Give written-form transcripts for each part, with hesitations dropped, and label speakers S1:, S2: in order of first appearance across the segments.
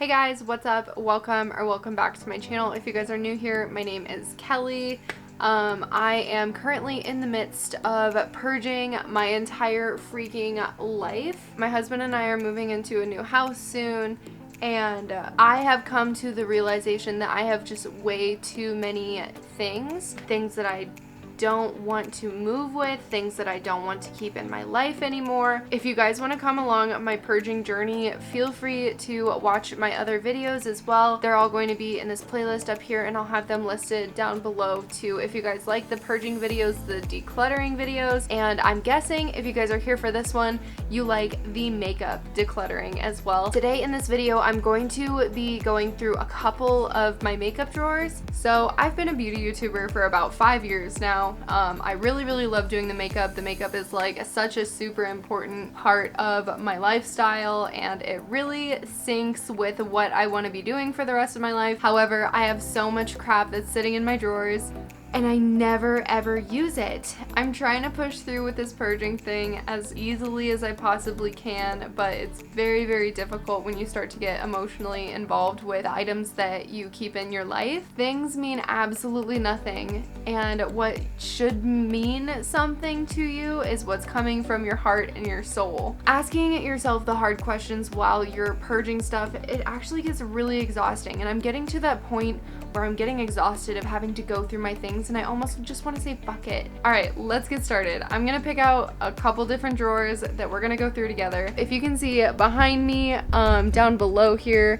S1: Hey guys, what's up? Welcome back to my channel. If you guys are new here, my name is Kelly. I am currently in the midst of purging my entire freaking life. My husband and I are moving into a new house soon, and I have come to the realization that I have just way too many things that I don't want to move with, things that I don't want to keep in my life anymore. If you guys want to come along my purging journey, feel free to watch my other videos as well. They're all going to be in this playlist up here, and I'll have them listed down below too if you guys like the purging videos, the decluttering videos, and I'm guessing if you guys are here for this one, you like the makeup decluttering as well. Today in this video, I'm going to be going through a couple of my makeup drawers. So I've been a beauty YouTuber for about 5 years now. I really love doing the makeup. The makeup is like such a super important part of my lifestyle, and it really syncs with what I want to be doing for the rest of my life. However, I have so much crap that's sitting in my drawers and I never ever use it. I'm trying to push through with this purging thing as easily as I possibly can, but it's very difficult when you start to get emotionally involved with items that you keep in your life. Things mean absolutely nothing, and what should mean something to you is what's coming from your heart and your soul. Asking yourself the hard questions while you're purging stuff, it actually gets really exhausting, and I'm getting to that point where I'm getting exhausted of having to go through my things, and I almost just want to say fuck it. Alright, let's get started. I'm gonna pick out a couple different drawers that we're gonna go through together. If you can see behind me, down below here,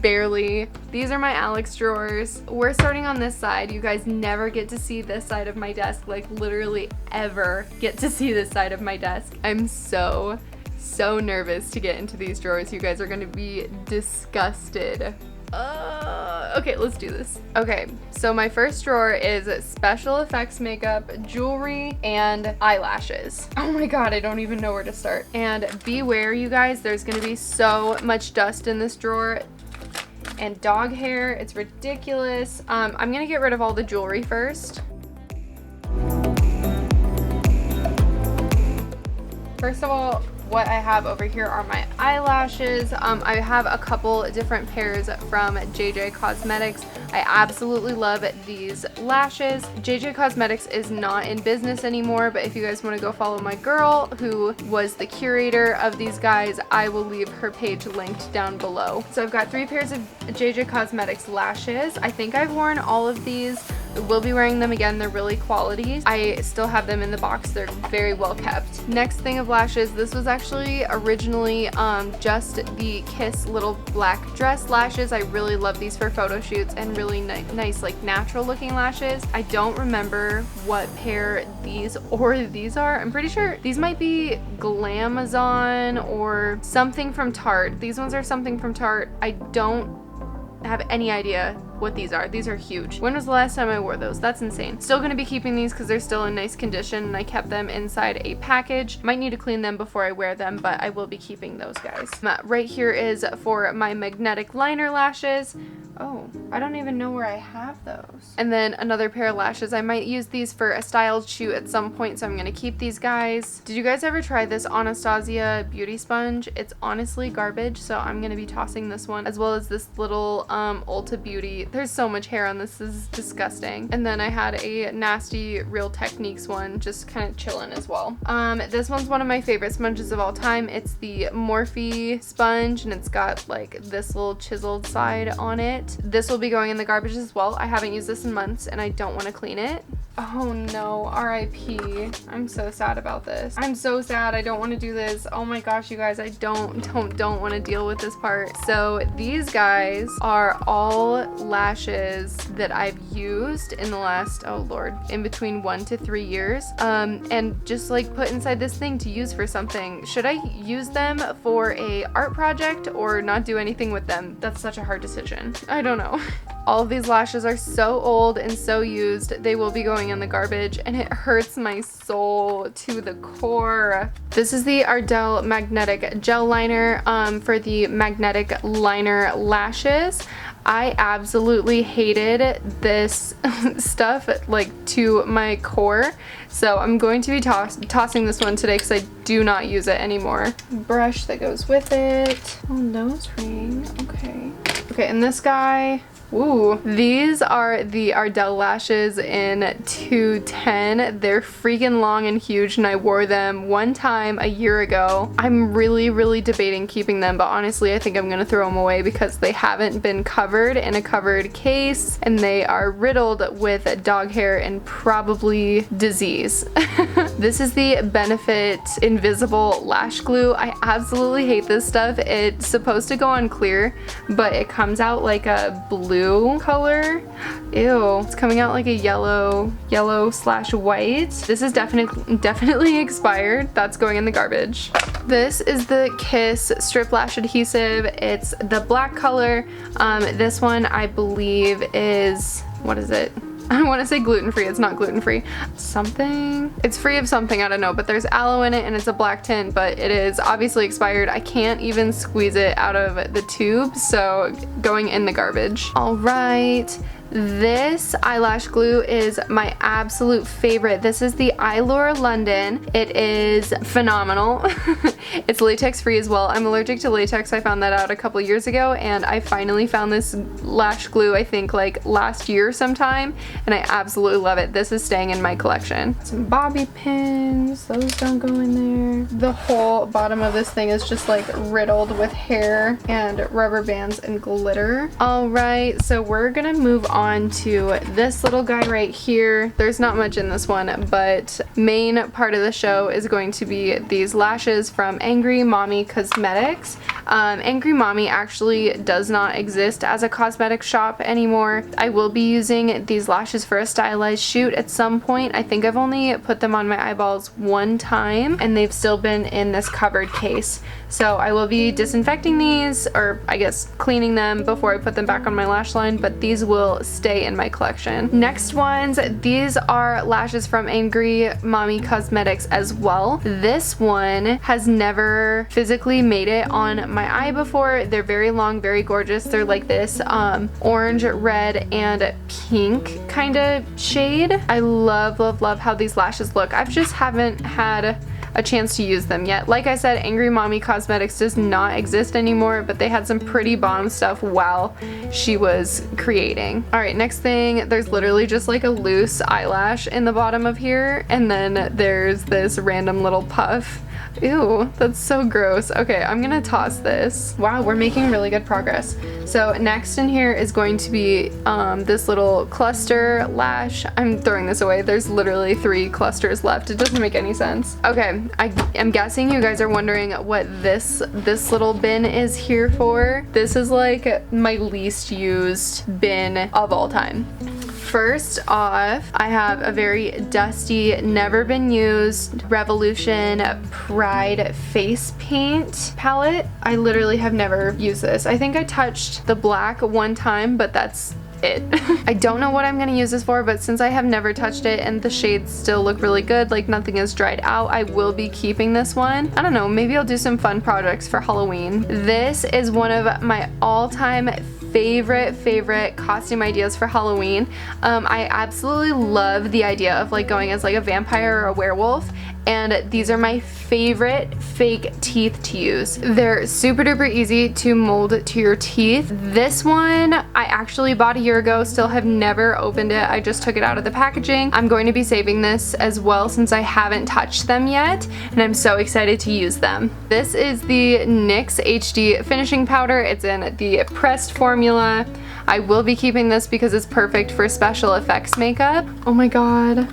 S1: barely, these are my Alex drawers. We're starting on this side. You guys never get to see this side of my desk, like literally ever get to see this side of my desk. I'm so nervous to get into these drawers. You guys are gonna be disgusted. Okay, let's do this. Okay, so my first drawer is special effects makeup, jewelry, and eyelashes. Oh my god, I don't even know where to start. And beware, you guys, there's gonna be so much dust in this drawer and dog hair. It's ridiculous. I'm gonna get rid of all the jewelry first. First of all, what I have over here are my eyelashes. I have a couple different pairs from JJ Cosmetics. I absolutely love these lashes. JJ Cosmetics is not in business anymore, but if you guys want to go follow my girl who was the curator of these guys, I will leave her page linked down below. So I've got 3 pairs of JJ Cosmetics lashes. I think I've worn all of these. I will be wearing them again. They're really quality. I still have them in the box. They're very well kept. Next thing of lashes, this was actually originally just the Kiss little black dress lashes. I really love these for photo shoots and really nice like natural looking lashes. I don't remember what pair these are. I'm pretty sure these might be Glamazon or something from Tarte. These ones are something from Tarte. I don't have any idea what these are. These are huge. When was the last time I wore those? That's insane. Still gonna be keeping these because they're still in nice condition, and I kept them inside a package. Might need to clean them before I wear them, but I will be keeping those guys. Right here is for my magnetic liner lashes. Oh, I don't even know where I have those. And then another pair of lashes. I might use these for a styled shoot at some point, so I'm gonna keep these guys. Did you guys ever try this Anastasia beauty sponge? It's honestly garbage, so I'm gonna be tossing this one, as well as this little Ulta Beauty. There's so much hair on this. This is disgusting. And then I had a nasty Real Techniques one, just kind of chilling as well. This one's one of my favorite sponges of all time. It's the Morphe sponge, and it's got like this little chiseled side on it. This will be going in the garbage as well. I haven't used this in months, and I don't want to clean it. Oh no, RIP. I'm so sad about this. I'm so sad. I don't want to do this. Oh my gosh, you guys, I don't want to deal with this part. So these guys are all lashes that I've used in the last, oh lord, in between 1 to 3 years, and just like put inside this thing to use for something. Should I use them for a art project or not do anything with them? That's such a hard decision. I don't know. All of these lashes are so old and so used. They will be going in the garbage, and it hurts my soul to the core. This is the Ardell Magnetic Gel Liner for the magnetic liner lashes. I absolutely hated this stuff like to my core, so I'm going to be tossing this one today because I do not use it anymore. Brush that goes with it. Oh, nose ring. Okay. Okay, and this guy, ooh, these are the Ardell Lashes in 210. They're freaking long and huge, and I wore them one time a year ago. I'm really debating keeping them, but honestly I think I'm gonna throw them away because they haven't been covered in a covered case, and they are riddled with dog hair and probably disease. This is the Benefit Invisible Lash Glue. I absolutely hate this stuff. It's supposed to go on clear, but it comes out like a blue color. Ew, it's coming out like a yellow/white. This is definitely expired. That's going in the garbage. This is the Kiss Strip Lash Adhesive. It's the black color. This one I believe is, what is it? I want to say gluten-free. It's not gluten-free. Something. It's free of something, I don't know, but there's aloe in it and it's a black tint, but it is obviously expired. I can't even squeeze it out of the tube, so going in the garbage. All right. This eyelash glue is my absolute favorite. This is the Eyelure London. It is phenomenal. It's latex free as well. I'm allergic to latex. I found that out a couple years ago, and I finally found this lash glue I think like last year sometime, and I absolutely love it. This is staying in my collection. Some bobby pins, those don't go in there. The whole bottom of this thing is just like riddled with hair and rubber bands and glitter. All right, so we're gonna move on to this little guy right here. There's not much in this one, but main part of the show is going to be these lashes from Angry Mommy Cosmetics. Angry Mommy actually does not exist as a cosmetic shop anymore. I will be using these lashes for a stylized shoot at some point. I think I've only put them on my eyeballs one time, and they've still been in this covered case. So I will be disinfecting these, or I guess cleaning them before I put them back on my lash line, but these will stay in my collection. Next ones, these are lashes from Angry Mommy Cosmetics as well. This one has never physically made it on my eye before. They're very long, very gorgeous. They're like this orange, red, and pink kind of shade. I love how these lashes look. I just haven't had a chance to use them yet. Like I said, Angry Mommy Cosmetics does not exist anymore, but they had some pretty bomb stuff while she was creating. All right, next thing, there's literally just like a loose eyelash in the bottom of here, and then there's this random little puff. Ew, that's so gross. Okay, I'm gonna toss this. Wow, we're making really good progress. So next in here is going to be this little cluster lash. I'm throwing this away. There's literally 3 clusters left. It doesn't make any sense. Okay, I am guessing you guys are wondering what this little bin is here for. This is like my least used bin of all time. First off, I have a very dusty, never been used Revolution Pride face paint palette. I literally have never used this. I think I touched the black one time, but that's it. I don't know what I'm gonna use this for, but since I have never touched it and the shades still look really good, like nothing is dried out, I will be keeping this one. I don't know, maybe I'll do some fun projects for Halloween. This is one of my all-time favorite costume ideas for Halloween. I absolutely love the idea of like going as like a vampire or a werewolf, and these are my favorite fake teeth to use. They're super duper easy to mold to your teeth. This one I actually bought a year ago, still have never opened it. I just took it out of the packaging. I'm going to be saving this as well since I haven't touched them yet, and I'm so excited to use them. This is the Nyx Hd Finishing Powder. It's in the pressed formula. I will be keeping this because it's perfect for special effects makeup. Oh my god.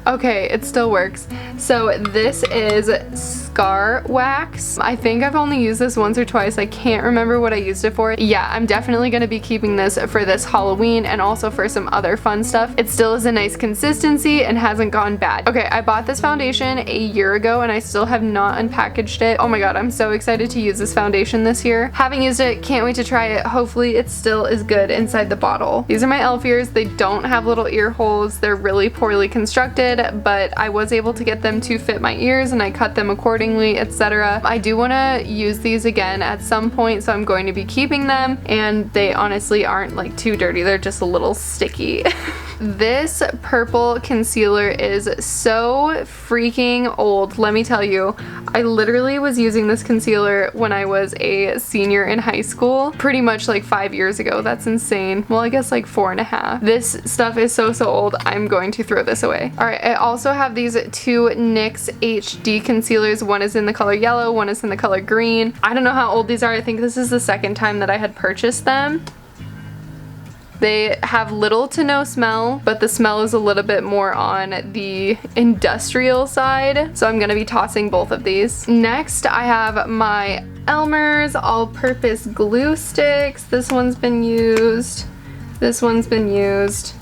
S1: Okay, it still works. So this is Scar Wax. I think I've only used this once or twice. I can't remember what I used it for. Yeah, I'm definitely gonna be keeping this for this Halloween and also for some other fun stuff. It still is a nice consistency and hasn't gone bad. Okay, I bought this foundation a year ago and I still have not unpackaged it. Oh my god, I'm so excited to use this foundation this year. Haven't used it, can't wait to try it. Hopefully it still is good inside the bottle. These are my elf ears. They don't have little ear holes. They're really poorly constructed, but I was able to get them to fit my ears and I cut them accordingly, etc. I do want to use these again at some point, so I'm going to be keeping them, and they honestly aren't like too dirty. They're just a little sticky. this purple concealer is so freaking old, let me tell you. I literally was using this concealer when I was a senior in high school, pretty much like 5 years ago. That's insane. Well, I guess like 4.5. This stuff is so old. I'm going to throw this away. All right, I also have these two NYX HD concealers. One is in the color yellow, one is in the color green. I don't know how old these are. I think this is the second time that I had purchased them. They have little to no smell, but the smell is a little bit more on the industrial side. So I'm gonna be tossing both of these. Next, I have my Elmer's all-purpose glue sticks. This one's been used. This one's been used.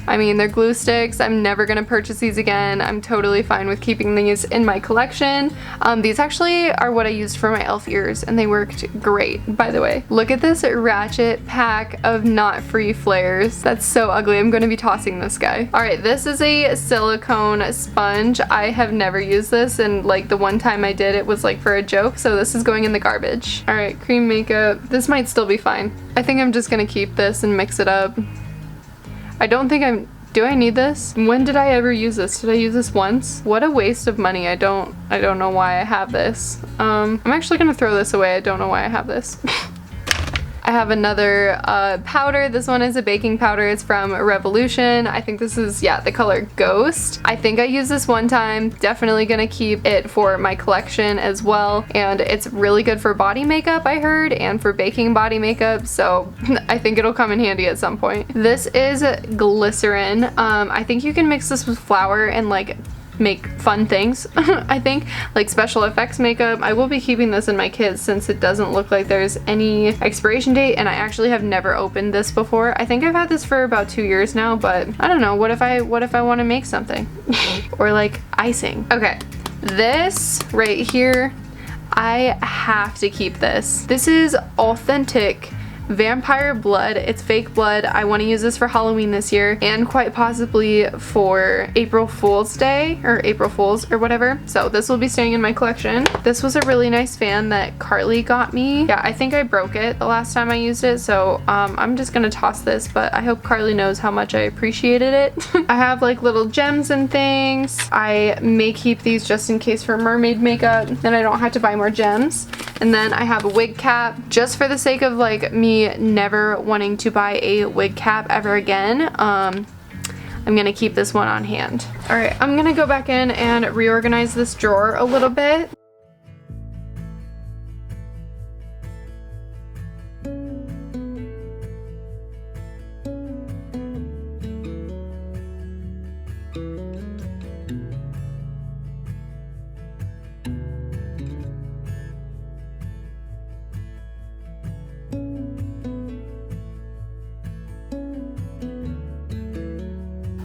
S1: I mean, they're glue sticks. I'm never gonna purchase these again. I'm totally fine with keeping these in my collection. These actually are what I used for my elf ears, and they worked great, by the way. Look at this ratchet pack of knot free flares. That's so ugly. I'm gonna be tossing this guy. All right, this is a silicone sponge. I have never used this, and like the one time I did, it was like for a joke, so this is going in the garbage. All right, cream makeup. This might still be fine. I think I'm just gonna keep this and mix it up. I don't think do I need this? When did I ever use this? Did I use this once? What a waste of money. I don't know why I have this. I'm actually gonna throw this away. I don't know why I have this. I have another powder. This one is a baking powder. It's from Revolution. I think this is, yeah, the color Ghost. I think I used this one time. Definitely gonna keep it for my collection as well. And it's really good for body makeup, I heard, and for baking body makeup. So I think it'll come in handy at some point. This is Glycerin. I think you can mix this with flour and like make fun things. I think like special effects makeup. I will be keeping this in my kits since it doesn't look like there's any expiration date, and I actually have never opened this before. I think I've had this for about 2 years now, but I don't know. What if I want to make something or like icing? Okay, this right here, I have to keep this. This is authentic vampire blood. It's fake blood. I want to use this for Halloween this year and quite possibly for April Fool's Day or April Fool's or whatever. So this will be staying in my collection. This was a really nice fan that Carly got me. Yeah, I think I broke it the last time I used it, so I'm just gonna toss this, but I hope Carly knows how much I appreciated it. I have like little gems and things. I may keep these just in case for mermaid makeup, then I don't have to buy more gems. And then I have a wig cap just for the sake of like me never wanting to buy a wig cap ever again. I'm gonna keep this one on hand. All right, I'm gonna go back in and reorganize this drawer a little bit.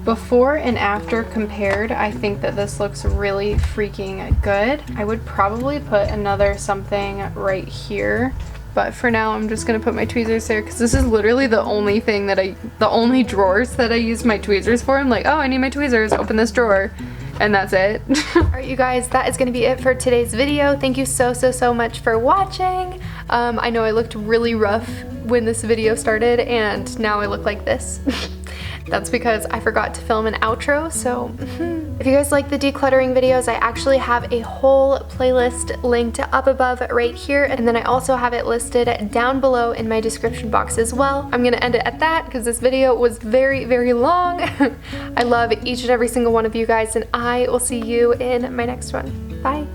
S1: Before and after compared, I think that this looks really freaking good. I would probably put another something right here, but for now I'm just gonna put my tweezers there because this is literally the only thing that the only drawers that I use my tweezers for. I'm like, oh, I need my tweezers, open this drawer. And that's it. Alright, you guys, that is going to be it for today's video. Thank you so much for watching. I know I looked really rough when this video started, and now I look like this. That's because I forgot to film an outro, so if you guys like the decluttering videos, I actually have a whole playlist linked up above right here, and then I also have it listed down below in my description box as well. I'm gonna end it at that because this video was very long. I love each and every single one of you guys, and I will see you in my next one. Bye.